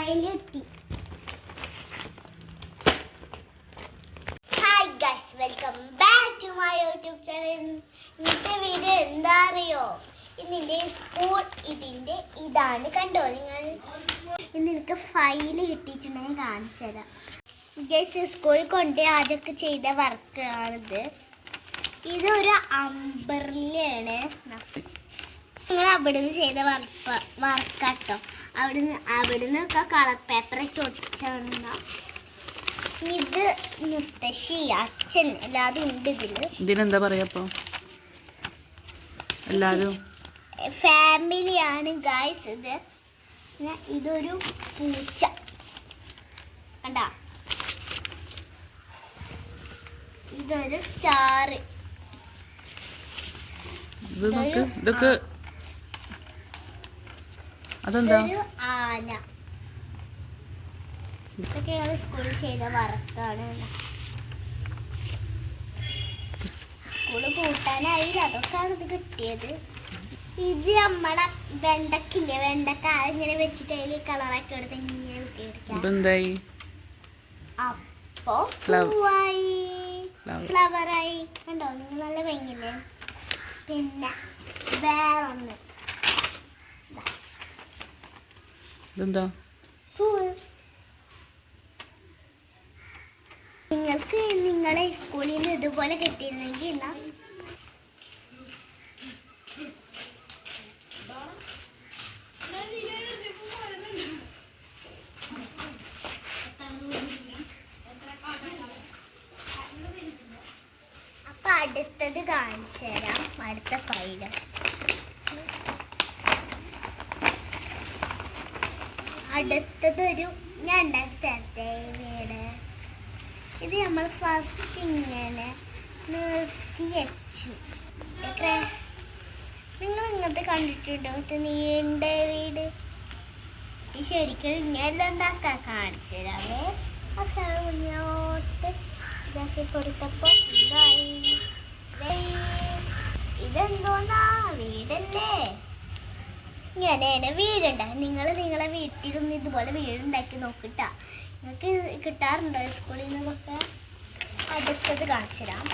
File കിട്ടി. Hi guys, welcome back to my YouTube channel. ഇന്നത്തെ video എന്താ അറിയോ? ഇന്നിന്റെ സ്കൂൾ ഇതാണ് കണ്ടോ നിങ്ങൾ. ഇന്ന് എനിക്ക് ഫയല് കിട്ടിയിട്ടുണ്ടെങ്കിൽ കാണിച്ചു തരാം. ഗൈസ്, സ്കൂളിൽ കൊണ്ട് ആദ്യമൊക്കെ ചെയ്ത വർക്കാണിത്. ഇതൊരു അംബ്രല്ലയാണ്. നിങ്ങൾ അവിടുന്ന് ചെയ്ത വർക്കാട്ടോ. അവിടുന്ന് ഒക്കെ കളർ പേപ്പറൊക്കെ ഒട്ടിച്ചാണ്. ഇത് മുത്തശ്ശി, അച്ഛൻ എല്ലാതും ഉണ്ട് ഇതില്. ഇതിനെന്താ പറയാ? എല്ലാരും ഫാമിലിയാണ് ഗൈസ്. ഇതൊരു പൂച്ച കണ്ടാ. ഇതൊരു സ്റ്റാർ. ഇതൊക്കെ അതെന്താ? ഇതൊരു ആന. ഇതൊക്കെ ഞങ്ങൾ സ്കൂളിൽ ചെയ്ത വർക്കാണ്. സ്കൂള് കൂട്ടാനായില്ല, അതൊക്കെയാണ് ഇത് കിട്ടിയത്. ഇത് നമ്മളെ വെണ്ടക്കില്ലേ, വെണ്ടക്ക ഇങ്ങനെ വെച്ചിട്ട് അതിൽ കളറാക്കി എടുത്ത് ഇങ്ങനെ എന്തായി? അപ്പോ പൂവായി, ഫ്ലവറായി. കണ്ടോ നിങ്ങൾ? നല്ല ഭംഗിയില്ലേ? പിന്നെ വേറൊന്ന് ഇതെന്താ? പൂവ്. നിങ്ങൾക്ക് നിങ്ങളെ സ്കൂളിൽ നിന്ന് ഇതുപോലെ കിട്ടിയിരുന്നെങ്കിൽ എന്നാ അപ്പൊ അടുത്തത് കാണിച്ചു തരാം. അടുത്ത ഫയല് അടുത്തതൊരു ഞാൻ ഉണ്ടാക്കി തരട്ടെ. വീട് ഇത് നമ്മൾ ഫസ്റ്റ് ഇങ്ങനെ നിർത്തി വെച്ചു. നിങ്ങൾ ഇങ്ങനത്തെ കണ്ടിട്ടുണ്ടോ? നീണ്ട വീട്. ഈ ശരിക്കും ഇങ്ങനെല്ലാം ഉണ്ടാക്കാൻ കാണിച്ചു തരാമേ. അവസാനം മുന്നോട്ട് ഇതാക്കി കൊടുത്തപ്പോ എന്തായി? ഇതെന്തോന്നാ? വീടല്ലേ. ഇങ്ങനെയാണ് വീടുണ്ടായി. നിങ്ങളെ വീട്ടിലൊന്നും ഇതുപോലെ വീടുണ്ടാക്കി നോക്കിട്ടാ. നിങ്ങൾക്ക് കിട്ടാറുണ്ടോ സ്കൂളിൽ നിന്നൊക്കെ? അടുത്തത് കാണിച്ചു തരാം.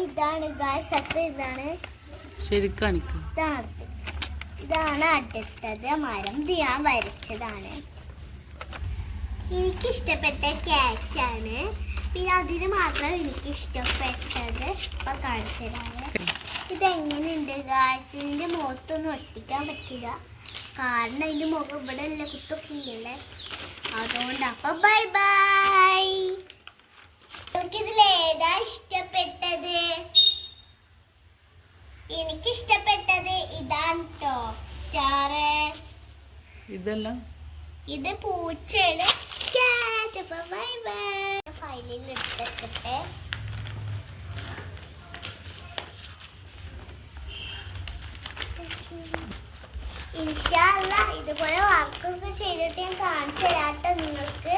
ഇതാണ് ഗായ്സ്, ഇതാണ് ശരിക്കും ഇതാണ് അടുത്തത് മരം. ഇത് ഞാൻ വരച്ചതാണ്. എനിക്കിഷ്ടപ്പെട്ട ക്യാറ്റാണ്. പിന്നെ അതിന് മാത്രം എനിക്ക് ഇഷ്ടപ്പെട്ടത് ഇപ്പൊ കാണിച്ചു തരാം. ഇതെങ്ങനെയുണ്ട് ഗായ്സ്? ഇതിന്റെ മുഖത്തൊന്നും ഒട്ടിക്കാൻ പറ്റില്ല, കാരണം അതിന്റെ മുഖം ഇവിടെ അല്ല, കുത്തൊക്കെ ഇല്ലേ. അതുകൊണ്ട് അപ്പൊ ബൈ ബൈ. നിങ്ങൾക്ക് ഇതിലേതാ ഇഷ്ടപ്പെട്ടത്? എനിക്കിഷ്ടപ്പെട്ടത് ഇതാണ് ട്ടോ, സ്റ്റാർ. ഇതെല്ലാം ഇത് പൂച്ചയാണ്. Bye bye. ഫയലിൽ ഇട്ടിട്ടെ. ഇൻഷാ അല്ലാഹ് ഇതുപോലെ വർക്കൊക്കെ ചെയ്തിട്ട് ഞാൻ കാണിച്ചു തരാട്ടോ. നിങ്ങൾക്ക്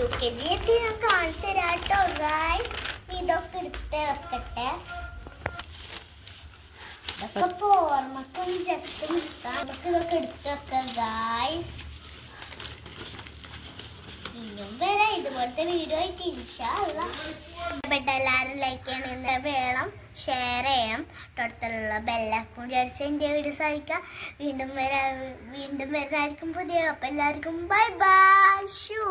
UKG എത്തി ഞാൻ കാണിച്ചു തരാട്ടോ ഗായ്സ്. ഇതൊക്കെ എടുത്ത് വെക്കട്ടെ. ഇതൊക്കെ ഓർമ്മക്കൊന്ന് ജസ്റ്റ് നിർത്താം. നമുക്ക് ഇതൊക്കെ എടുത്ത് വെക്കാം ഗായ്സ്. ഇനിയും വരാം ഇതുപോലത്തെ വീഡിയോ ആയിട്ട് ഇൻഷാ അല്ലാഹ്. എല്ലാവരും ലൈക്ക് ചെയ്യണം, വേണം ഷെയർ ചെയ്യണം. തൊട്ടടുത്തുള്ള ബെല്ലൈക്കൺ കൂടി അടിച്ച് എൻ്റെ വീഡിയോസ് അയക്കാം. വീണ്ടും വരുന്നതായിരിക്കും പുതിയ. അപ്പം എല്ലാവർക്കും ബൈ ബൈ. ഷൂ.